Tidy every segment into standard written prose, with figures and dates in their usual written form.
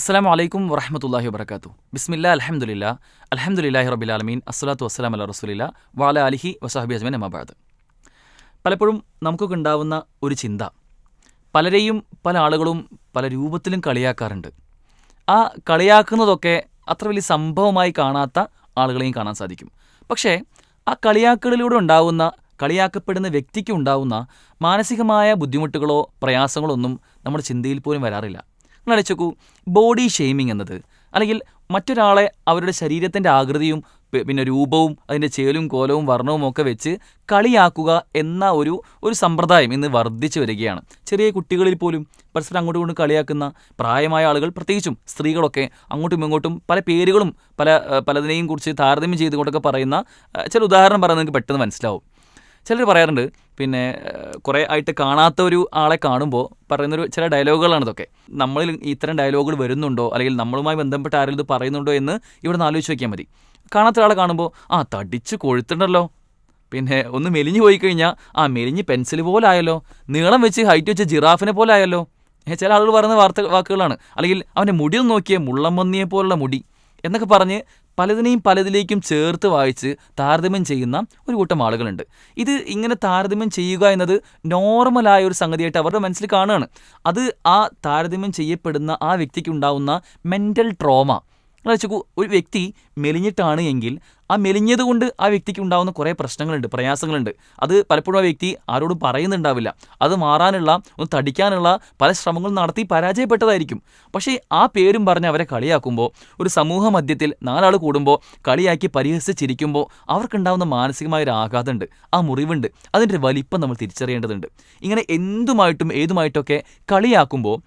അസ്സലാമു അലൈക്കും വറഹ്മത്തുള്ളാഹി വബറകാതുഹു. ബിസ്മില്ലാ അൽഹംദുലില്ലാഹി റബ്ബിൽ ആലമീൻ അസ്സലാത്തു വസ്സലാമു അലാ റസൂലില്ലാ വഅലാ ആലിഹി വസഹ്ബിഹി അജ്മഈൻ അമ്മാ ബഅദ്. പലപ്പോഴും നമുക്കൊക്കെ ഉണ്ടാവുന്ന ഒരു ചിന്ത, പലരെയും പല ആളുകളും പല രൂപത്തിലും കളിയാക്കാറുണ്ട്. ആ കളിയാക്കുന്നതൊക്കെ അത്ര വലിയ സംഭവമായി കാണാത്ത ആളുകളെയും കാണാൻ സാധിക്കും. പക്ഷേ ആ കളിയാക്കലിലൂടെ ഉണ്ടാവുന്ന, കളിയാക്കപ്പെടുന്ന വ്യക്തിക്ക് ഉണ്ടാവുന്ന മാനസികമായ ബുദ്ധിമുട്ടുകളോ പ്രയാസങ്ങളോ ഒന്നും നമ്മുടെ ചിന്തയിൽ പോലും വരാറില്ല. നിങ്ങൾ അടിച്ചോക്കൂ, ബോഡി ഷെയ്മിങ് എന്നത്, അല്ലെങ്കിൽ മറ്റൊരാളെ അവരുടെ ശരീരത്തിൻ്റെ ആകൃതിയും പിന്നെ രൂപവും അതിൻ്റെ ചേലും കോലവും വർണ്ണവും ഒക്കെ വെച്ച് കളിയാക്കുക എന്ന ഒരു സമ്പ്രദായം ഇന്ന് വർദ്ധിച്ചു വരികയാണ്. ചെറിയ കുട്ടികളിൽ പോലും പരസ്പരം അങ്ങോട്ടും ഇങ്ങോട്ടും കളിയാക്കുന്ന, പ്രായമായ ആളുകൾ പ്രത്യേകിച്ചും സ്ത്രീകളൊക്കെ അങ്ങോട്ടും ഇങ്ങോട്ടും പല പേരുകളും പലതിനെയും കുറിച്ച് താരതമ്യം ചെയ്തുകൊണ്ടൊക്കെ പറയുന്ന ചില ഉദാഹരണം പറയുന്നത് നിങ്ങൾക്ക് പെട്ടെന്ന് മനസ്സിലാവും. ചിലർ പറയാറുണ്ട്, പിന്നെ കുറേ ആയിട്ട് കാണാത്ത ഒരു ആളെ കാണുമ്പോൾ പറയുന്നൊരു ചില ഡയലോഗുകളാണ് ഇതൊക്കെ. നമ്മളിൽ ഇത്തരം ഡയലോഗുകൾ വരുന്നുണ്ടോ, അല്ലെങ്കിൽ നമ്മളുമായി ബന്ധപ്പെട്ട ആരെങ്കിലും ഇത് പറയുന്നുണ്ടോ എന്ന് ഇവിടെ നിന്ന് ആലോചിച്ച് നോക്കിയാൽ മതി. കാണാത്ത ഒരാളെ കാണുമ്പോൾ തടിച്ച് കൊഴുത്തുണ്ടല്ലോ, പിന്നെ ഒന്ന് മെലിഞ്ഞു പോയി കഴിഞ്ഞാൽ മെലിഞ്ഞ് പെൻസിൽ പോലെ ആയല്ലോ, നീളം വെച്ച് ഹൈറ്റ് വെച്ച് ജിറാഫിനെ പോലെ ആയല്ലോ. ചില ആളുകൾ പറയുന്ന വാക്കുകളാണ്. അല്ലെങ്കിൽ അവൻ്റെ മുടി ഒന്ന് നോക്കിയേ, മുള്ളംപന്നിയെ പോലുള്ള മുടി എന്നൊക്കെ പറഞ്ഞ് പലതിലേക്കും ചേർത്ത് വായിച്ച് താരതമ്യം ചെയ്യുന്ന ഒരു കൂട്ടം ആളുകളുണ്ട്. ഇത് ഇങ്ങനെ താരതമ്യം ചെയ്യുക എന്നത് നോർമലായ ഒരു സംഗതിയായിട്ട് അവരുടെ മനസ്സിൽ കാണുകയാണ്. അത് ആ താരതമ്യം ചെയ്യപ്പെടുന്ന ആ വ്യക്തിക്ക് ഉണ്ടാവുന്ന മെൻ്റൽ ട്രോമ. ഒരു വ്യക്തി മെലിഞ്ഞിട്ടാണ് എങ്കിൽ ആ മെലിഞ്ഞത് കൊണ്ട് ആ വ്യക്തിക്ക് ഉണ്ടാകുന്ന കുറേ പ്രശ്നങ്ങളുണ്ട്, പ്രയാസങ്ങളുണ്ട്. അത് പലപ്പോഴും ആ വ്യക്തി ആരോടും പറയുന്നുണ്ടാവില്ല. അത് മാറാനുള്ള, ഒന്ന് തടിക്കാനുള്ള പല ശ്രമങ്ങളും നടത്തി പരാജയപ്പെട്ടതായിരിക്കും. പക്ഷേ ആ പേരും പറഞ്ഞ് അവരെ കളിയാക്കുമ്പോൾ, ഒരു സമൂഹ മധ്യത്തിൽ 4 ആൾ കൂടുമ്പോൾ കളിയാക്കി പരിഹസിച്ച് ചിരിക്കുമ്പോൾ അവർക്കുണ്ടാകുന്ന മാനസികമായൊരു ആഘാതമുണ്ട്, ആ മുറിവുണ്ട്. അതിൻ്റെ വലിപ്പം നമ്മൾ തിരിച്ചറിയേണ്ടതുണ്ട്. ഇങ്ങനെ ഏതുമായിട്ടൊക്കെ കളിയാക്കുമ്പോൾ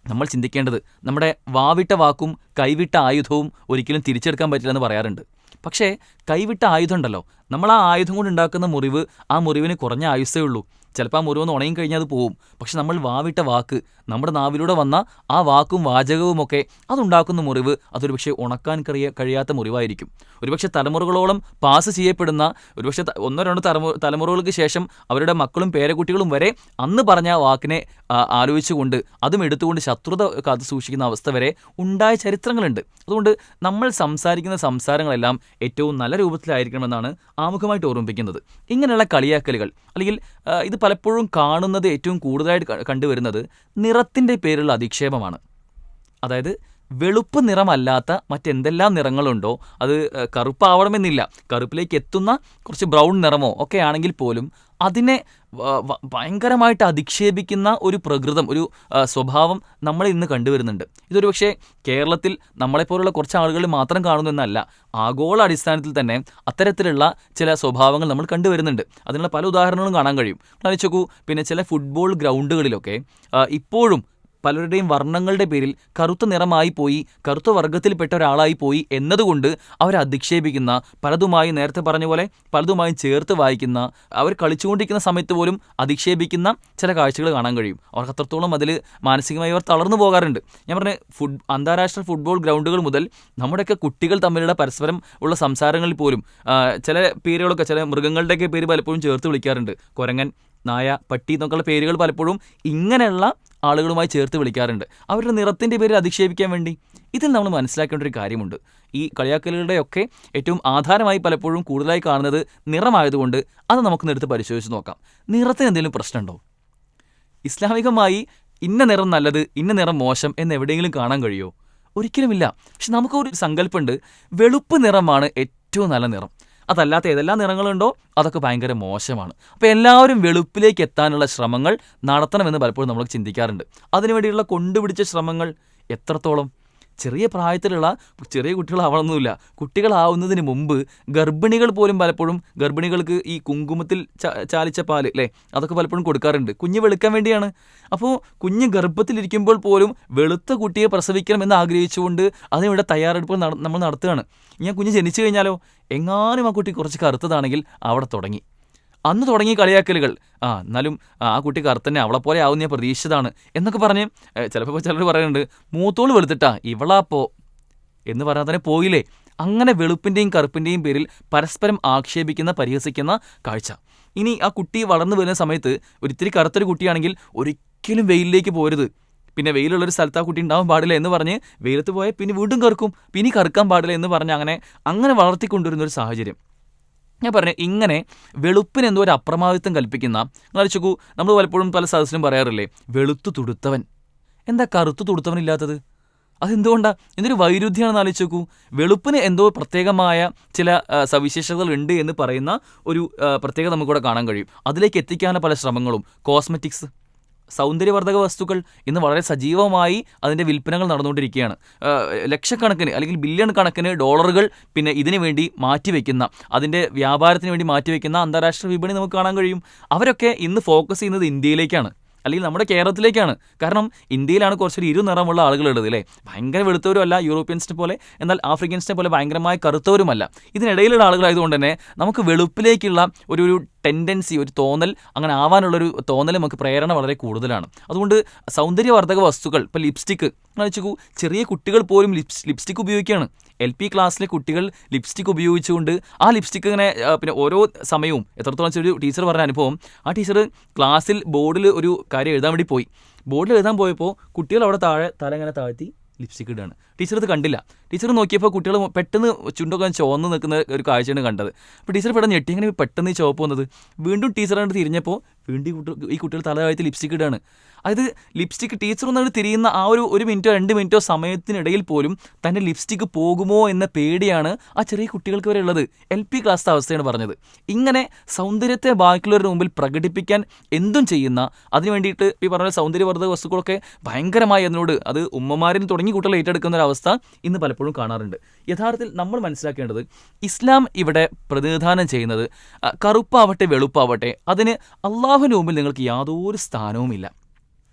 നമ്മൾ ചിന്തിക്കേണ്ടത്, നമ്മുടെ വാവിട്ട വാക്കും കൈവിട്ട ആയുധവും ഒരിക്കലും തിരിച്ചെടുക്കാൻ പറ്റില്ലെന്ന് പറയാറുണ്ട്. പക്ഷേ കൈവിട്ട ആയുധം ഉണ്ടല്ലോ, നമ്മൾ ആ ആയുധം കൊണ്ട് ഉണ്ടാക്കുന്ന മുറിവ്, ആ മുറിവിന് കുറഞ്ഞ ആയുസ്സേ ഉള്ളൂ. ചിലപ്പോൾ ആ മുറിവൊന്ന് ഉണങ്ങി കഴിഞ്ഞാൽ അത് പോവും. പക്ഷെ നമ്മൾ വാവിട്ട വാക്ക്, നമ്മുടെ നാവിലൂടെ വന്ന ആ വാക്കും വാചകവുമൊക്കെ അതുണ്ടാക്കുന്ന മുറിവ്, അതൊരു പക്ഷേ ഉണക്കാൻ കഴിയാത്ത മുറിവായിരിക്കും. ഒരുപക്ഷെ തലമുറകളോളം പാസ് ചെയ്യപ്പെടുന്ന, ഒരുപക്ഷെ 1-2 തലമുറകൾക്ക് ശേഷം അവരുടെ മക്കളും പേരക്കുട്ടികളും വരെ അന്ന് പറഞ്ഞ ആ വാക്കിനെ ആലോചിച്ചുകൊണ്ട് അതും എടുത്തുകൊണ്ട് ശത്രുത കാത്തു സൂക്ഷിക്കുന്ന അവസ്ഥ വരെ ഉണ്ടായ ചരിത്രങ്ങളുണ്ട്. അതുകൊണ്ട് നമ്മൾ സംസാരിക്കുന്ന സംസാരങ്ങളെല്ലാം ഏറ്റവും നല്ല രൂപത്തിലായിരിക്കണമെന്നാണ് ആമുഖമായിട്ട് ഓർമ്മിപ്പിക്കുന്നത്. ഇങ്ങനെയുള്ള കളിയാക്കലുകൾ, അല്ലെങ്കിൽ ഇത് പലപ്പോഴും കാണുന്നത്, ഏറ്റവും കൂടുതലായിട്ട് കണ്ടുവരുന്നത് നിറത്തിൻ്റെ പേരിലുള്ള അധിക്ഷേപമാണ്. അതായത് വെളുപ്പ് നിറമല്ലാത്ത മറ്റെന്തെല്ലാം നിറങ്ങളുണ്ടോ, അത് കറുപ്പാവണമെന്നില്ല, കറുപ്പിലേക്ക് എത്തുന്ന കുറച്ച് ബ്രൗൺ നിറമോ ഒക്കെ ആണെങ്കിൽ പോലും അതിനെ ഭയങ്കരമായിട്ട് അധിക്ഷേപിക്കുന്ന ഒരു പ്രകൃതം, ഒരു സ്വഭാവം നമ്മൾ ഇന്ന് കണ്ടുവരുന്നുണ്ട്. ഇതൊരു പക്ഷേ കേരളത്തിൽ നമ്മളെപ്പോലുള്ള കുറച്ച് ആളുകൾ മാത്രം കാണുന്നതെന്നല്ല, ആഗോള അടിസ്ഥാനത്തിൽ തന്നെ അത്തരത്തിലുള്ള ചില സ്വഭാവങ്ങൾ നമ്മൾ കണ്ടുവരുന്നുണ്ട്. അതിനുള്ള പല ഉദാഹരണങ്ങളും കാണാൻ കഴിയും. ആലോചിച്ച് നോക്കൂ, പിന്നെ ചില ഫുട്ബോൾ ഗ്രൗണ്ടുകളിലൊക്കെ ഇപ്പോഴും പലരുടെയും വർണ്ണങ്ങളുടെ പേരിൽ കറുത്ത നിറമായി പോയി, കറുത്ത വർഗ്ഗത്തിൽപ്പെട്ട ഒരാളായി പോയി എന്നതുകൊണ്ട് അവരെ അധിക്ഷേപിക്കുന്ന, പലതുമായി നേരത്തെ പറഞ്ഞ പോലെ പലതുമായി ചേർത്ത് വായിക്കുന്ന, അവർ കളിച്ചുകൊണ്ടിരിക്കുന്ന സമയത്ത് പോലും അധിക്ഷേപിക്കുന്ന ചില കാഴ്ചകൾ കാണാൻ കഴിയും. അവർക്ക് അത്രത്തോളം അതിൽ മാനസികമായി അവർ തളർന്നു പോകാറുണ്ട്. ഞാൻ പറഞ്ഞ അന്താരാഷ്ട്ര ഫുട്ബോൾ ഗ്രൗണ്ടുകൾ മുതൽ നമ്മുടെയൊക്കെ കുട്ടികൾ തമ്മിലുള്ള പരസ്പരം ഉള്ള സംസാരങ്ങളിൽ പോലും ചില പേരുകളൊക്കെ, ചില മൃഗങ്ങളുടെയൊക്കെ പേര് പലപ്പോഴും ചേർത്ത് വിളിക്കാറുണ്ട്. കുരങ്ങൻ, നായ, പട്ടി എന്നൊക്കെയുള്ള പേരുകൾ പലപ്പോഴും ഇങ്ങനെയുള്ള ആളുകളുമായി ചേർത്ത് വിളിക്കാറുണ്ട്, അവരുടെ നിറത്തിൻ്റെ പേരിൽ അധിക്ഷേപിക്കാൻ വേണ്ടി. ഇതിൽ നമ്മൾ മനസ്സിലാക്കേണ്ട ഒരു കാര്യമുണ്ട്. ഈ കളിയാക്കലുകളുടെയൊക്കെ ഏറ്റവും ആധാരമായി പലപ്പോഴും കൂടുതലായി കാണുന്നത് നിറമായതുകൊണ്ട് അത് നമുക്കൊന്നെടുത്ത് പരിശോധിച്ച് നോക്കാം. നിറത്തിന് എന്തെങ്കിലും പ്രശ്നമുണ്ടോ? ഇസ്ലാമികമായി ഇന്ന നിറം നല്ലത്, ഇന്ന നിറം മോശം എന്ന് എവിടെയെങ്കിലും കാണാൻ കഴിയുമോ? ഒരിക്കലുമില്ല. പക്ഷെ നമുക്കൊരു സങ്കല്പമുണ്ട്, വെളുപ്പ് നിറമാണ് ഏറ്റവും നല്ല നിറം, അതല്ലാത്ത ഏതെല്ലാം നിറങ്ങളുണ്ടോ അതൊക്കെ ഭയങ്കര മോശമാണ്. അപ്പോൾ എല്ലാവരും വെളുപ്പിലേക്ക് എത്താനുള്ള ശ്രമങ്ങൾ നടത്തണമെന്ന് പലപ്പോഴും നമ്മൾ ചിന്തിക്കാറുണ്ട്. അതിനുവേണ്ടിയുള്ള കൊണ്ടുപിടിച്ച ശ്രമങ്ങൾ എത്രത്തോളം? ചെറിയ പ്രായത്തിലുള്ള ചെറിയ കുട്ടികളാവണമെന്നില്ല, കുട്ടികളാവുന്നതിന് മുമ്പ് ഗർഭിണികൾ പോലും പലപ്പോഴും ഗർഭിണികൾക്ക് ഈ കുങ്കുമത്തിൽ ചാലിച്ച പാല് അല്ലേ, അതൊക്കെ പലപ്പോഴും കൊടുക്കാറുണ്ട്, കുഞ്ഞ് വെളുക്കാൻ വേണ്ടിയാണ്. അപ്പോൾ കുഞ്ഞ് ഗർഭത്തിലിരിക്കുമ്പോൾ പോലും വെളുത്ത കുട്ടിയെ പ്രസവിക്കണമെന്ന് ആഗ്രഹിച്ചുകൊണ്ട് അതിനിവിടെ തയ്യാറെടുപ്പുകൾ നമ്മൾ നടത്തുകയാണ്. ഞാൻ കുഞ്ഞ് ജനിച്ചു കഴിഞ്ഞാലോ, എങ്ങാനും ആ കുട്ടി കുറച്ച് കറുത്തതാണെങ്കിൽ അവിടെ തുടങ്ങി, അന്ന് തുടങ്ങി കളിയാക്കലുകൾ. എന്നാലും ആ കുട്ടി കറുത്തന്നെ, അവളെപ്പോലെ ആവുന്ന ഞാൻ പ്രതീക്ഷിച്ചതാണ് എന്നൊക്കെ പറഞ്ഞ് ചിലപ്പോൾ ചിലർ പറയുന്നുണ്ട്, മൂത്തോള് വെളുത്തിട്ടാ ഇവളാപ്പോ എന്ന് പറഞ്ഞാൽ തന്നെ പോയില്ലേ. അങ്ങനെ വെളുപ്പിൻ്റെയും കറുപ്പിൻ്റെയും പേരിൽ പരസ്പരം ആക്ഷേപിക്കുന്ന, പരിഹസിക്കുന്ന കാഴ്ച. ഇനി ആ കുട്ടി വളർന്നു വരുന്ന സമയത്ത് ഒരിത്തിരി കറുത്തൊരു കുട്ടിയാണെങ്കിൽ ഒരിക്കലും വെയിലിലേക്ക് പോരുത്. പിന്നെ വെയിലുള്ളൊരു സ്ഥലത്ത് ആ കുട്ടി ഉണ്ടാവാൻ പാടില്ല എന്ന് പറഞ്ഞ് വെയിലത്ത് പോയാൽ പിന്നെ വീണ്ടും കറുക്കും, പിന്നെ കറുക്കാൻ പാടില്ല എന്ന് പറഞ്ഞ് അങ്ങനെ വളർത്തിക്കൊണ്ടുവരുന്നൊരു സാഹചര്യം. ഞാൻ പറഞ്ഞു, ഇങ്ങനെ വെളുപ്പിന് എന്തോ ഒരു അപ്രമാദിത്വം കൽപ്പിക്കുന്ന, നിങ്ങൾ ചോക്കൂ, നമ്മൾ പലപ്പോഴും പല സദസ്സിലും പറയാറില്ലേ, വെളുത്തു തുടുത്തവൻ. എന്താ കറുത്തു തുടുത്തവനില്ലാത്തത്? അതെന്തുകൊണ്ടാണ്? എന്തൊരു വൈരുദ്ധ്യമാണെന്ന് ആലോചിച്ച് നോക്കൂ. വെളുപ്പിന് എന്തോ പ്രത്യേകമായ ചില സവിശേഷതകൾ ഉണ്ട് എന്ന് പറയുന്ന ഒരു പ്രത്യേകത നമുക്കിവിടെ കാണാൻ കഴിയും. അതിലേക്ക് എത്തിക്കാനുള്ള പല ശ്രമങ്ങളും, കോസ്മെറ്റിക്സ്, സൗന്ദര്യവർദ്ധക വസ്തുക്കൾ ഇന്ന് വളരെ സജീവമായി അതിൻ്റെ വിൽപ്പനകൾ നടന്നുകൊണ്ടിരിക്കുകയാണ്. ലക്ഷക്കണക്കിന് അല്ലെങ്കിൽ ബില്യൺ കണക്കിന് ഡോളറുകൾ പിന്നെ ഇതിനു വേണ്ടി മാറ്റിവെക്കുന്ന, അതിൻ്റെ വ്യാപാരത്തിന് വേണ്ടി മാറ്റിവെക്കുന്ന അന്താരാഷ്ട്ര വിപണി നമുക്ക് കാണാൻ കഴിയും. അവരൊക്കെ ഇന്ന് ഫോക്കസ് ചെയ്യുന്നത് ഇന്ത്യയിലേക്കാണ്, അല്ലെങ്കിൽ നമ്മുടെ കേരളത്തിലേക്കാണ്. കാരണം ഇന്ത്യയിലാണ് കുറച്ചൊരു ഇരുനിറമുള്ള ആളുകളുള്ളത് അല്ലേ. ഭയങ്കര വെളുത്തവരും അല്ല യൂറോപ്യൻസിനെ പോലെ, എന്നാൽ ആഫ്രിക്കൻസിനെ പോലെ ഭയങ്കരമായി കറുത്തവരുമല്ല. ഇതിനിടയിലുള്ള ആളുകളായതുകൊണ്ട് തന്നെ നമുക്ക് വെളുപ്പിലേക്കുള്ള ഒരു ടെൻഡൻസി, ഒരു തോന്നൽ, അങ്ങനെ ആവാനുള്ളൊരു തോന്നൽ, നമുക്ക് പ്രേരണ വളരെ കൂടുതലാണ്. അതുകൊണ്ട് സൗന്ദര്യവർദ്ധക വസ്തുക്കൾ, ഇപ്പോൾ ലിപ്സ്റ്റിക്ക് വെച്ചു, ചെറിയ കുട്ടികൾ പോലും ലിപ്സ്റ്റിക്ക് ഉപയോഗിക്കുകയാണ്. LP ക്ലാസ്സിലെ കുട്ടികൾ ലിപ്സ്റ്റിക്ക് ഉപയോഗിച്ചുകൊണ്ട് ആ ലിപ്സ്റ്റിക്ക് ഇങ്ങനെ പിന്നെ ഓരോ സമയവും, എത്രത്തോളം ഒരു ടീച്ചർ പറഞ്ഞ അനുഭവം, ആ ടീച്ചർ ക്ലാസ്സിൽ ബോർഡിൽ ഒരു കാര്യം എഴുതാൻ വേണ്ടി പോയി. ബോർഡിൽ എഴുതാൻ പോയപ്പോൾ കുട്ടികൾ അവിടെ താഴെ തല ഇങ്ങനെ താഴ്ത്തി ലിപ്സ്റ്റിക്ക് ഇടുകയാണ്. ടീച്ചർ ഇത് കണ്ടില്ല. ടീച്ചർ നോക്കിയപ്പോൾ കുട്ടികൾ പെട്ടെന്ന് ചുണ്ടൊക്കെ ചുവന്ന് നിൽക്കുന്ന ഒരു കാഴ്ചയാണ് കണ്ടത്. അപ്പോൾ ടീച്ചർ പെട്ടെന്ന് ഞെട്ടി, എങ്ങനെ പെട്ടെന്ന് ഈ ചുവപ്പ് വന്നത്? വീണ്ടും ടീച്ചർ കണ്ട് തിരിഞ്ഞപ്പോൾ വീണ്ടും ഈ കുട്ടികൾ തല താഴ്ത്തി ലിപ്സ്റ്റിക്ക് ഇടുകയാണ്. അതായത് ലിപ്സ്റ്റിക്ക് ടീച്ചർ ഒന്നങ്ങോട്ട് തിരിയുന്ന ആ ഒരു മിനിറ്റോ 2 മിനിറ്റോ സമയത്തിനിടയിൽ പോലും തൻ്റെ ലിപ്സ്റ്റിക്ക് പോകുമോ എന്ന പേടിയാണ് ആ ചെറിയ കുട്ടികൾക്ക് വരെ ഉള്ളത്. LP ക്ലാസ്സിലെ അവസ്ഥയാണ് പറഞ്ഞത്. ഇങ്ങനെ സൗന്ദര്യത്തെ ബാക്കിയുള്ളവരുടെ മുമ്പിൽ പ്രകടിപ്പിക്കാൻ എന്തും ചെയ്യുന്ന, അതിന് വേണ്ടിയിട്ട് ഈ പറഞ്ഞ സൗന്ദര്യവർദ്ധക വസ്തുക്കളൊക്കെ ഭയങ്കരമായി അതിനോട്, അത് ഉമ്മമാരിൽ തുടങ്ങി കുട്ടികൾ ഏറ്റെടുക്കുന്ന ഒരു അവസ്ഥ ഇന്ന് പലപ്പോഴും കാണാറുണ്ട്. യഥാർത്ഥത്തിൽ നമ്മൾ മനസ്സിലാക്കേണ്ടത്, ഇസ്ലാം ഇവിടെ പ്രതിനിധാനം ചെയ്യുന്നത് കറുപ്പാവട്ടെ വെളുപ്പാവട്ടെ, അതിന് അള്ളാഹുവിന് മുമ്പിൽ നിങ്ങൾക്ക് യാതൊരു സ്ഥാനവുമില്ല.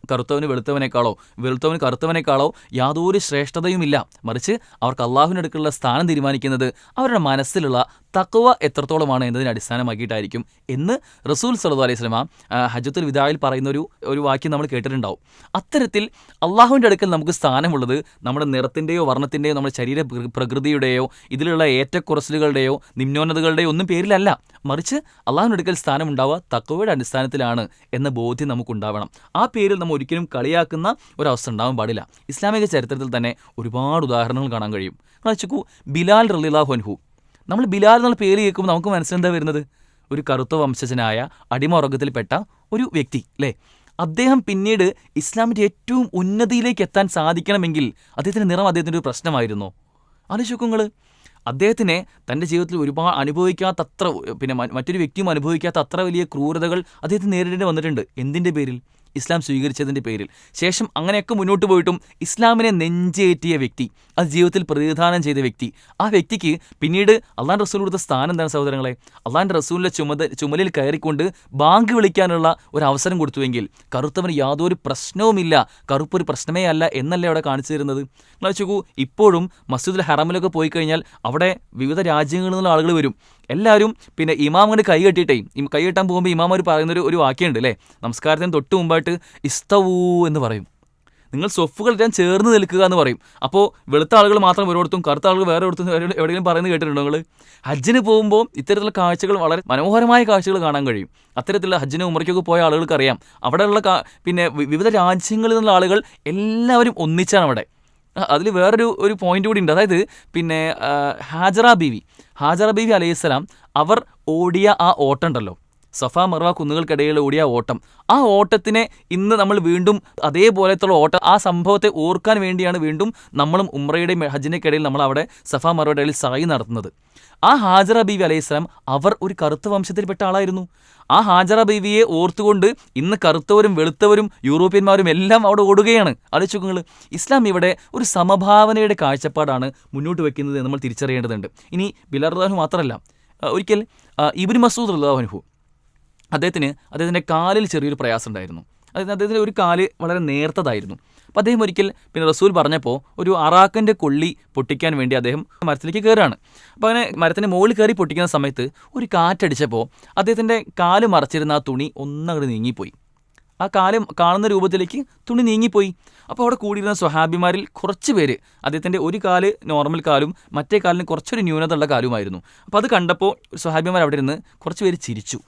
കറുത്തവന് വെളുത്തവനേക്കാളോ വെളുത്തവന് കറുത്തവനേക്കാളോ യാതൊരു ശ്രേഷ്ഠതയുമില്ല. മറിച്ച് അവർക്ക് അള്ളാഹുവിനടുക്കുള്ള സ്ഥാനം തീരുമാനിക്കുന്നത് അവരുടെ മനസ്സിലുള്ള തഖ്വ എത്രത്തോളമാണ് എന്നതിനെ അടിസ്ഥാനമാക്കിയിട്ടായിരിക്കും എന്ന് റസൂൽ സല്ലല്ലാഹു അലൈഹി വസല്ലം ഹജ്ജത്തുൽ വിദായിൽ പറയുന്ന ഒരു വാക്യം നമ്മൾ കേട്ടിട്ടുണ്ടാവും. അത്തരത്തിൽ അള്ളാഹുവിൻ്റെ അടുക്കൽ നമുക്ക് സ്ഥാനമുള്ളത് നമ്മുടെ നിറത്തിൻ്റെയോ വർണ്ണത്തിൻ്റെയോ നമ്മുടെ ശരീര പ്രകൃതിയുടെയോ ഇതിലുള്ള ഏറ്റക്കുറച്ചിലുകളുടെയോ നിമ്നോന്നതകളുടെയോ ഒന്നും പേരിലല്ല. മറിച്ച് അള്ളാഹുവിൻ്റെ അടുക്കൽ സ്ഥാനമുണ്ടാവുക തഖ്വയുടെ അടിസ്ഥാനത്തിലാണ് എന്ന ബോധ്യം നമുക്കുണ്ടാവണം. ആ പേരിൽ നമ്മൾ ഒരിക്കലും കളിയാക്കുന്ന ഒരവസ്ഥ ഉണ്ടാവാൻ പാടില്ല. ഇസ്ലാമിക ചരിത്രത്തിൽ തന്നെ ഒരുപാട് ഉദാഹരണങ്ങൾ കാണാൻ കഴിയും. ചോദിച്ചു, ബിലാൽ റളിയല്ലാഹു അൻഹു, നമ്മൾ ബിലാൽ എന്നുള്ള പേര് കേൾക്കുമ്പോൾ നമുക്ക് മനസ്സിലെന്താ വരുന്നത്? ഒരു കറുത്ത വംശജനായ അടിമവർഗത്തിൽപ്പെട്ട ഒരു വ്യക്തി അല്ലേ. അദ്ദേഹം പിന്നീട് ഇസ്ലാമിൻ്റെ ഏറ്റവും ഉന്നതിയിലേക്ക് എത്താൻ സാധിക്കണമെങ്കിൽ അദ്ദേഹത്തിൻ്റെ നിറം അദ്ദേഹത്തിൻ്റെ ഒരു പ്രശ്നമായിരുന്നോ? ആലോചിച്ച് നിങ്ങൾ. അദ്ദേഹത്തിനെ തൻ്റെ ജീവിതത്തിൽ ഒരുപാട് അനുഭവിക്കാത്തത്ര, പിന്നെ മറ്റൊരു വ്യക്തിയും അനുഭവിക്കാത്ത അത്ര വലിയ ക്രൂരതകൾ അദ്ദേഹത്തിന് നേരിടേണ്ടി വന്നിട്ടുണ്ട്. എന്തിൻ്റെ പേരിൽ? ഇസ്ലാം സ്വീകരിച്ചതിൻ്റെ പേരിൽ. ശേഷം അങ്ങനെയൊക്കെ മുന്നോട്ട് പോയിട്ടും ഇസ്ലാമിനെ നെഞ്ചേറ്റിയ വ്യക്തി, അത് ജീവിതത്തിൽ പ്രതിനിധാനം ചെയ്ത വ്യക്തി, ആ വ്യക്തിക്ക് പിന്നീട് അള്ളാഹുവിൻ്റെ റസൂൽ കൊടുത്ത സ്ഥാനം എന്താണ് സഹോദരങ്ങളെ? അള്ളാഹുവിൻ്റെ റസൂലിൻ്റെ ചുമലിൽ കയറിക്കൊണ്ട് ബാങ്ക് വിളിക്കാനുള്ള ഒരു അവസരം കൊടുത്തുവെങ്കിൽ കറുത്തവന് യാതൊരു പ്രശ്നവുമില്ല, കറുപ്പൊരു പ്രശ്നമേ അല്ല എന്നല്ലേ അവിടെ കാണിച്ചു തരുന്നത്. നിങ്ങൾ ചോദിക്കൂ, ഇപ്പോഴും മസ്ജിദുൽ ഹറമിലൊക്കെ പോയി കഴിഞ്ഞാൽ അവിടെ വിവിധ രാജ്യങ്ങളിൽ നിന്നുള്ള ആളുകൾ വരും. എല്ലാവരും പിന്നെ ഇമാം കൊണ്ട് കൈ കെട്ടിയിട്ടേ, കൈ കെട്ടാൻ പോകുമ്പോൾ ഇമാമർ പറയുന്നൊരു വാക്യമുണ്ട് അല്ലേ, നമസ്കാരത്തിന് തൊട്ട് മുമ്പായിട്ട് ഇസ്തവൂ എന്ന് പറയും. നിങ്ങൾ സ്വഫുകൾ എല്ലാം ചേർന്ന് നിൽക്കുക എന്ന് പറയും. അപ്പോൾ വെളുത്ത ആളുകൾ മാത്രം ഒരിടത്തും കറുത്ത ആളുകൾ വേറെ എവിടെയെങ്കിലും പറയുന്നത് കേട്ടിട്ടുണ്ടോ നിങ്ങൾ? ഹജ്ജിന് പോകുമ്പോൾ ഇത്തരത്തിലുള്ള കാഴ്ചകൾ, വളരെ മനോഹരമായ കാഴ്ചകൾ കാണാൻ കഴിയും. അത്തരത്തിലുള്ള ഹജ്ജിന് ഉംറയ്ക്കൊക്കെ പോയ ആളുകൾക്ക് അറിയാം, അവിടെയുള്ള പിന്നെ വിവിധ രാജ്യങ്ങളിൽ നിന്നുള്ള ആളുകൾ എല്ലാവരും ഒന്നിച്ചാണ് അവിടെ. അതിൽ വേറൊരു പോയിന്റ് കൂടി ഉണ്ട്. അതായത് പിന്നെ ഹാജറ ബീവി അലൈഹിസ്സലാം അവർ ഓടിയ ആ ഓട്ടം ഉണ്ടല്ലോ, സഫ മർവ കുന്നുകൾക്കിടയിൽ ഓടിയ ഓട്ടം, ആ ഓട്ടത്തിനെ ഇന്ന് നമ്മൾ വീണ്ടും അതേപോലത്തുള്ള ഓട്ടം, ആ സംഭവത്തെ ഓർക്കാൻ വേണ്ടിയാണ് വീണ്ടും നമ്മളും ഉംറയുടെയും ഹജ്ജിൻ്റെക്കിടയിൽ നമ്മൾ അവിടെ സഫ മർവയുടെ ഇടയിൽ സഅയ് നടത്തുന്നത്. ആ ഹാജറ ബീവി അലൈഹിസ്സലാം അവർ ഒരു കറുത്ത വംശത്തിൽപ്പെട്ട ആളായിരുന്നു. ആ ഹാജറ ബീവിയെ ഓർത്തുകൊണ്ട് ഇന്ന് കറുത്തവരും വെളുത്തവരും യൂറോപ്യന്മാരും എല്ലാം അവിടെ ഓടുകയാണ്. ആലോചിച്ച് നിങ്ങൾ. ഇസ്ലാം ഇവിടെ ഒരു സമഭാവനയുടെ കാഴ്ചപ്പാടാണ് മുന്നോട്ട് വെക്കുന്നത് നമ്മൾ തിരിച്ചറിയേണ്ടതുണ്ട്. ഇനി ബിലാൽ റളിയല്ലാഹു അൻഹു മാത്രമല്ല, ഒരിക്കൽ ഇബ്നു മസ്ഊദ് റളിയല്ലാഹു അൻഹു അദ്ദേഹത്തിൻ്റെ കാലിൽ ചെറിയൊരു പ്രയാസം ഉണ്ടായിരുന്നു. അതായത് അദ്ദേഹത്തിൻ്റെ ഒരു കാല് വളരെ നേർത്തതായിരുന്നു. അപ്പോൾ അദ്ദേഹം ഒരിക്കൽ പിന്നെ റസൂൽ പറഞ്ഞപ്പോൾ ഒരു അറാക്കിൻ്റെ കൊള്ളി പൊട്ടിക്കാൻ വേണ്ടി അദ്ദേഹം മരത്തിലേക്ക് കയറുകയാണ്. അപ്പോൾ അങ്ങനെ മരത്തിൻ്റെ മുകളിൽ കയറി പൊട്ടിക്കുന്ന സമയത്ത് ഒരു കാറ്റടിച്ചപ്പോൾ അദ്ദേഹത്തിൻ്റെ കാല് മറച്ചിരുന്ന ആ തുണി ഒന്നങ്ങോട്ട് നീങ്ങിപ്പോയി. ആ കാല് കാണുന്ന രൂപത്തിലേക്ക് തുണി നീങ്ങിപ്പോയി. അപ്പോൾ അവിടെ കൂടിയിരുന്ന സ്വഹാബിമാരിൽ കുറച്ച് പേര്, അദ്ദേഹത്തിൻ്റെ ഒരു കാല് നോർമൽ കാലും മറ്റേ കാലിന് കുറച്ചൊരു ന്യൂനത ഉള്ള കാലുമായിരുന്നു. അപ്പോൾ അത് കണ്ടപ്പോൾ സ്വഹാബിമാർ അവിടെ ഇരുന്ന് കുറച്ച് പേര് ചിരിച്ചു.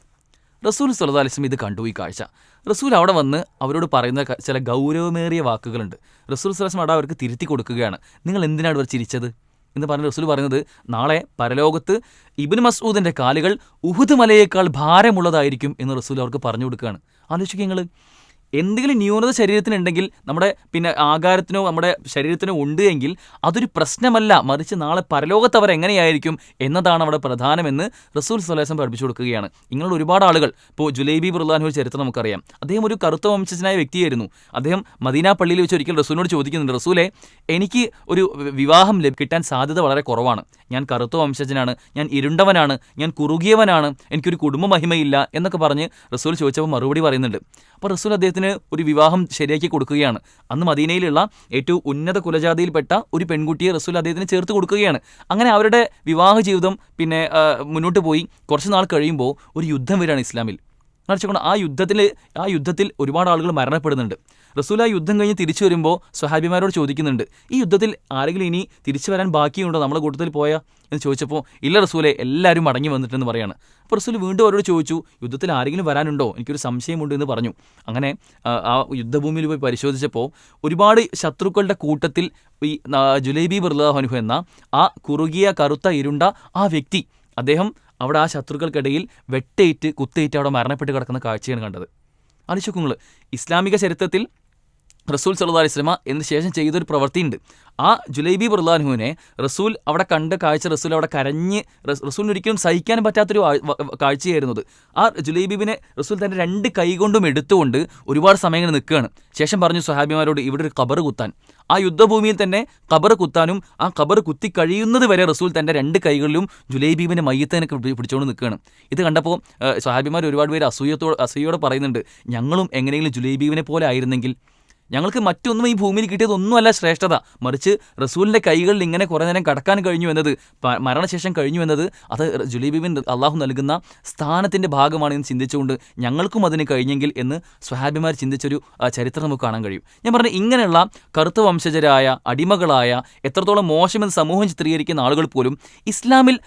റസൂൽ സല്ലല്ലാഹു അലൈഹി വസല്ലം ഇത് കണ്ടു ഈ കാഴ്ച. റസൂൽ അവിടെ വന്ന് അവരോട് പറയുന്ന ചില ഗൗരവമേറിയ വാക്കുകളുണ്ട്. റസൂൽ സല്ലല്ലാഹു അലൈഹി വസല്ലം അവിടെ അവർക്ക് തിരുത്തി കൊടുക്കുകയാണ്. നിങ്ങൾ എന്തിനാണ് ഇവർ ചിരിച്ചത് എന്ന് പറഞ്ഞ റസൂൽ പറയുന്നത്, നാളെ പരലോകത്ത് ഇബ്നു മസ്ഊദിൻ്റെ കാലുകൾ ഉഹുദ് മലയേക്കാൾ ഭാരമുള്ളതായിരിക്കും എന്ന് റസൂൽ അവർക്ക് പറഞ്ഞു കൊടുക്കുകയാണ്. ആലോചിക്കുക നിങ്ങൾ, എന്തെങ്കിലും ന്യൂനത ശരീരത്തിനുണ്ടെങ്കിൽ നമ്മുടെ ആകാരത്തിനോ നമ്മുടെ ശരീരത്തിനോ ഉണ്ട് എങ്കിൽ അതൊരു പ്രശ്നമല്ല, മറിച്ച് നാളെ പരലോകത്ത് അവർ എങ്ങനെയായിരിക്കും എന്നതാണ് അവിടെ പ്രധാനമെന്ന് റസൂൽ സല്ലല്ലാഹു അലൈഹി വസല്ലം പഠിപ്പിച്ചു കൊടുക്കുകയാണ്. ഇങ്ങനെയുള്ള ഒരുപാട് ആളുകൾ, ഇപ്പോൾ ജുലൈബി റളിയല്ലാഹു അൻഹു ചരിത്രം നമുക്കറിയാം. അദ്ദേഹം ഒരു കറുത്ത വംശജനായ വ്യക്തിയായിരുന്നു. അദ്ദേഹം മദീന പള്ളിയിൽ വെച്ച് ഒരിക്കൽ റസൂലിനോട് ചോദിക്കുന്നുണ്ട്, റസൂലെ, എനിക്ക് ഒരു വിവാഹം കിട്ടാൻ സാധ്യത വളരെ കുറവാണ്. ഞാൻ കറുത്ത വംശജനാണ്, ഞാൻ ഇരുണ്ടവനാണ്, ഞാൻ കുറുകിയവനാണ്, എനിക്കൊരു കുടുംബ മഹിമയില്ല എന്നൊക്കെ പറഞ്ഞ് റസൂൽ ചോദിച്ചപ്പോൾ മറുപടി പറയുന്നുണ്ട്. അപ്പോൾ റസൂൽ അദ്ദേഹത്തിന് ഒരു വിവാഹം ശരിയാക്കി കൊടുക്കുകയാണ്. അന്ന് മദീനയിലുള്ള ഏറ്റവും ഉന്നത കുലജാതിയിൽപ്പെട്ട ഒരു പെൺകുട്ടിയെ റസൂൽ അദ്ദേഹത്തിന് ചേർത്ത് കൊടുക്കുകയാണ്. അങ്ങനെ അവരുടെ വിവാഹ ജീവിതം മുന്നോട്ട് പോയി. കുറച്ച് നാൾ കഴിയുമ്പോൾ ഒരു യുദ്ധം വരികയാണ് ഇസ്ലാമിൽ. എന്നുവെച്ചുകൊണ്ട് ആ യുദ്ധത്തിൽ ഒരുപാട് ആളുകൾ മരണപ്പെടുന്നുണ്ട്. റസൂൽ ആ യുദ്ധം കഴിഞ്ഞ് തിരിച്ചു വരുമ്പോൾ സ്വഹാബിമാരോട് ചോദിക്കുന്നുണ്ട്, ഈ യുദ്ധത്തിൽ ആരെങ്കിലും ഇനി തിരിച്ചു വരാൻ ബാക്കിയുണ്ടോ നമ്മുടെ കൂട്ടത്തിൽ പോയാൽ എന്ന് ചോദിച്ചപ്പോൾ, ഇല്ല റസൂലെ, എല്ലാവരും മടങ്ങി വന്നിട്ടെന്ന് പറയാണ്. അപ്പോൾ റസൂൽ വീണ്ടും അവരോട് ചോദിച്ചു, യുദ്ധത്തിൽ ആരെങ്കിലും വരാനുണ്ടോ, എനിക്കൊരു സംശയമുണ്ട് എന്ന് പറഞ്ഞു. അങ്ങനെ ആ യുദ്ധഭൂമിയിൽ പോയി പരിശോധിച്ചപ്പോൾ ഒരുപാട് ശത്രുക്കളുടെ കൂട്ടത്തിൽ ഈ ജുലൈബി റളിയല്ലാഹു അൻഹു എന്ന ആ കുറുകിയ കറുത്ത ഇരുണ്ട ആ വ്യക്തി, അദ്ദേഹം അവിടെ ആ ശത്രുക്കൾക്കിടയിൽ കുത്തേറ്റ് അവിടെ മരണപ്പെട്ട് കിടക്കുന്ന കാഴ്ചയാണ് കണ്ടത്. ആലോചിക്കുക, ഇസ്ലാമിക ചരിത്രത്തിൽ റസൂൽ സല്ലല്ലാഹു അലൈഹി വസല്ലം എന്നതിന് ശേഷം ചെയ്തൊരു പ്രവൃത്തിയുണ്ട്. ആ ജുലൈബി റളിയല്ലാഹു അൻഹുവിനെ റസൂൽ അവിടെ കണ്ട കാഴ്ച, റസൂൽ അവിടെ കരഞ്ഞ്, റസൂലിന് ഒരിക്കലും സഹിക്കാൻ പറ്റാത്തൊരു കാഴ്ചയായിരുന്നത്. ആ ജുലൈബിബിനെ റസൂൽ തൻ്റെ 2 കൈകൊണ്ടും എടുത്തുകൊണ്ട് ഒരുപാട് സമയം നിൽക്കുകയാണ്. ശേഷം പറഞ്ഞു സ്വഹാബിമാരോട്, ഇവിടെ ഒരു ഖബർ കുത്താൻ. ആ യുദ്ധഭൂമിയിൽ തന്നെ ഖബർ കുത്താനും ആ ഖബർ കുത്തി കഴിയുന്നത് വരെ റസൂൽ തൻ്റെ 2 കൈകളിലും ജുലൈബിബിൻ്റെ മയ്യത്തിനൊക്കെ പിടിച്ചുകൊണ്ട് നിൽക്കുകയാണ്. ഇത് കണ്ടപ്പോൾ സ്വഹാബിമാർ ഒരുപാട് പേര് അസൂയോടെ പറയുന്നുണ്ട്, ഞങ്ങളും എങ്ങനെയെങ്കിലും ജുലൈബിബിനെ പോലെ ആയിരുന്നെങ്കിൽ. ഞങ്ങൾക്ക് മറ്റൊന്നും ഈ ഭൂമിയിൽ കിട്ടിയതൊന്നുമല്ല ശ്രേഷ്ഠത, മറിച്ച് റസൂലിൻ്റെ കൈകളിൽ ഇങ്ങനെ കുറേ നേരം കടക്കാൻ കഴിഞ്ഞു എന്നത്, മരണശേഷം കഴിഞ്ഞു എന്നത്, അത് ജുലൈബിബിൻ അള്ളാഹു നൽകുന്ന സ്ഥാനത്തിൻ്റെ ഭാഗമാണെന്ന് ചിന്തിച്ചുകൊണ്ട് ഞങ്ങൾക്കും അതിന് കഴിഞ്ഞെങ്കിൽ എന്ന് സ്വഹാബിമാർ ചിന്തിച്ചൊരു ചരിത്രം നമുക്ക് കാണാൻ കഴിയും. ഞാൻ പറഞ്ഞ ഇങ്ങനെയുള്ള കറുത്ത വംശജരായ അടിമകളായ എത്രത്തോളം മോശമെന്ന് സമൂഹം ചിത്രീകരിക്കുന്ന ആളുകൾ പോലും ഇസ്ലാമിൽ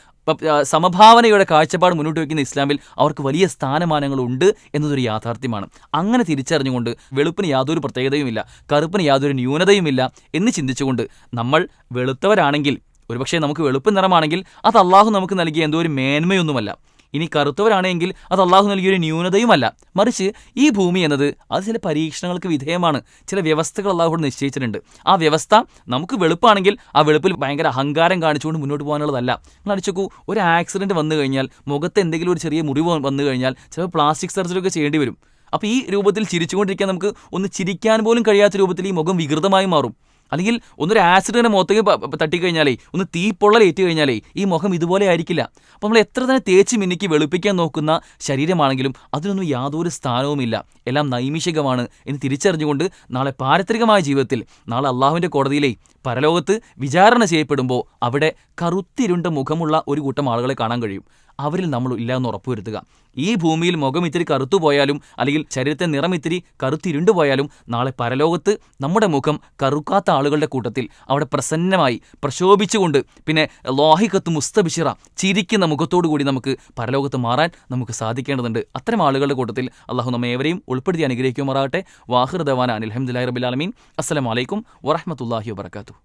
സമഭാവനയുടെ കാഴ്ചപ്പാട് മുന്നോട്ട് വയ്ക്കുന്ന ഇസ്ലാമിൽ അവർക്ക് വലിയ സ്ഥാനമാനങ്ങളുണ്ട് എന്നതൊരു യാഥാർത്ഥ്യമാണ്. അങ്ങനെ തിരിച്ചറിഞ്ഞുകൊണ്ട് വെളുപ്പിന് യാതൊരു പ്രത്യേകതയുമില്ല, കറുപ്പിന് യാതൊരു ന്യൂനതയുമില്ല എന്ന് ചിന്തിച്ചുകൊണ്ട് നമ്മൾ വെളുത്തവരാണെങ്കിൽ, ഒരുപക്ഷെ നമുക്ക് വെളുപ്പ് നിറമാണെങ്കിൽ അത് അള്ളാഹു നമുക്ക് നൽകിയ എന്തോ ഒരു മേന്മയൊന്നുമല്ല. ഇനി കറുത്തവരാണെങ്കിൽ അത് അള്ളാഹു നൽകിയൊരു ന്യൂനതയുമല്ല, മറിച്ച് ഈ ഭൂമി എന്നത് അത് ചില പരീക്ഷണങ്ങൾക്ക് വിധേയമാണ്. ചില വ്യവസ്ഥകൾ അള്ളാഹുവോട് നിശ്ചയിച്ചിട്ടുണ്ട്. ആ വ്യവസ്ഥ നമുക്ക് വെളുപ്പാണെങ്കിൽ ആ വെളുപ്പിൽ ഭയങ്കര അഹങ്കാരം കാണിച്ചുകൊണ്ട് മുന്നോട്ട് പോകാനുള്ളതല്ല. നിങ്ങൾ അടിച്ചോക്കൂ, ഒരു ആക്സിഡൻറ്റ് വന്നു കഴിഞ്ഞാൽ, മുഖത്ത് എന്തെങ്കിലും ഒരു ചെറിയ മുറിവ് വന്നു കഴിഞ്ഞാൽ ചിലപ്പോൾ പ്ലാസ്റ്റിക് സർജറി ഒക്കെ ചെയ്യേണ്ടി വരും. അപ്പോൾ ഈ രൂപത്തിൽ ചിരിച്ചുകൊണ്ടിരിക്കാൻ നമുക്ക് ഒന്ന് ചിരിക്കാൻ പോലും കഴിയാത്ത രൂപത്തിൽ ഈ മുഖം വികൃതമായി മാറും. അല്ലെങ്കിൽ ഒന്നൊരു ആക്സിഡൻറ്റ് മുഖത്തേക്ക് തട്ടിക്കഴിഞ്ഞാലേ, ഒന്ന് തീപ്പൊള്ളലേറ്റ് കഴിഞ്ഞാലേ ഈ മുഖം ഇതുപോലെ ആയിരിക്കില്ല. അപ്പോൾ നമ്മൾ എത്ര തന്നെ തേച്ച് മിന്നിക്ക് വെളുപ്പിക്കാൻ നോക്കുന്ന ശരീരമാണെങ്കിലും അതിനൊന്നും യാതൊരു സ്ഥാനവുമില്ല, എല്ലാം നൈമിഷികമാണ് എന്ന് തിരിച്ചറിഞ്ഞുകൊണ്ട് നാളെ പാരത്രികമായ ജീവിതത്തിൽ, നാളെ അള്ളാഹുവിൻ്റെ കോടതിയിലെ പരലോകത്ത് വിചാരണ ചെയ്യപ്പെടുമ്പോൾ അവിടെ കറുത്തിരുണ്ട മുഖമുള്ള ഒരു കൂട്ടം ആളുകളെ കാണാൻ കഴിയും. അവരിൽ നമ്മൾ ഇല്ല എന്ന് ഉറപ്പുവരുത്തുക. ഈ ഭൂമിയിൽ മുഖം ഇത്തിരി കറുത്തു പോയാലും അല്ലെങ്കിൽ ശരീരത്തെ നിറം ഇത്തിരി കറുത്തിരുണ്ടു പോയാലും നാളെ പരലോകത്ത് നമ്മുടെ മുഖം കറുക്കാത്ത ആളുകളുടെ കൂട്ടത്തിൽ അവിടെ പ്രസന്നമായി പ്രശോഭിച്ചുകൊണ്ട് ലോഹികത്ത് മുസ്തബിഷിറ ചിരിക്കുന്ന മുഖത്തോടു കൂടി നമുക്ക് പരലോകത്ത് മാറാൻ നമുക്ക് സാധിക്കേണ്ടതുണ്ട്. അത്തരം ആളുകളുടെ കൂട്ടത്തിൽ അള്ളാഹു നമ്മെ ഏവരെയും ഉൾപ്പെടുത്തി അനുഗ്രഹിക്കുമാറാകട്ടെ. വാഹിർ ദവാന അൽഹംദുലില്ലാഹി റബ്ബിൽ ആലമീൻ. അസ്സലാമു അലൈക്കും വറഹ്മത്തുള്ളാഹി വബറകാതുഹു.